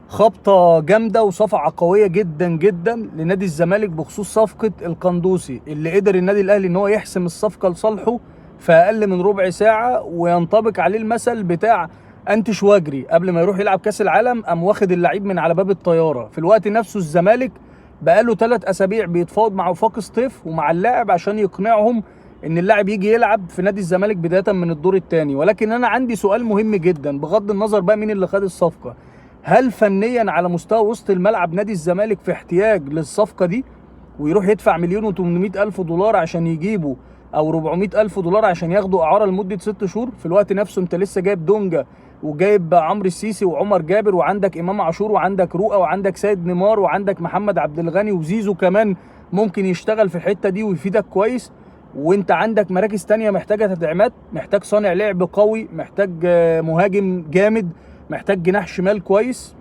خبطة جامدة وصفعة قوية جدا جدا لنادي الزمالك بخصوص صفقة القندوسي، اللي قدر النادي الأهلي إن هو يحسم الصفقة لصالحه في أقل من ربع ساعة، وينطبق عليه المثل بتاع أنت شواجري قبل ما يروح يلعب كأس العالم قام واخد اللعيب من على باب الطيارة. في الوقت نفسه الزمالك بقاله 3 أسابيع بيتفاوض مع وفاق سطيف ومع اللاعب عشان يقنعهم إن اللاعب يجي يلعب في نادي الزمالك بداية من الدور الثاني. ولكن أنا عندي سؤال مهم جدا بغض النظر بقى مين اللي خد الصفقة، هل فنيا على مستوى وسط الملعب نادي الزمالك في احتياج للصفقة دي ويروح يدفع 1,800,000 دولار عشان يجيبه، او 400,000 دولار عشان ياخدوا اعارة لمدة 6 شهور؟ في الوقت نفسه انت لسه جايب دونجا وجايب عمرو السيسي وعمر جابر وعندك امام عاشور وعندك رؤى وعندك سيد نيمار وعندك محمد عبد الغني وزيزو كمان ممكن يشتغل في الحتة دي ويفيدك كويس. وانت عندك مراكز تانية محتاجة تدعيمات، محتاج صانع لعب قوي، محتاج مهاجم جامد، محتاج جناح شمال كويس.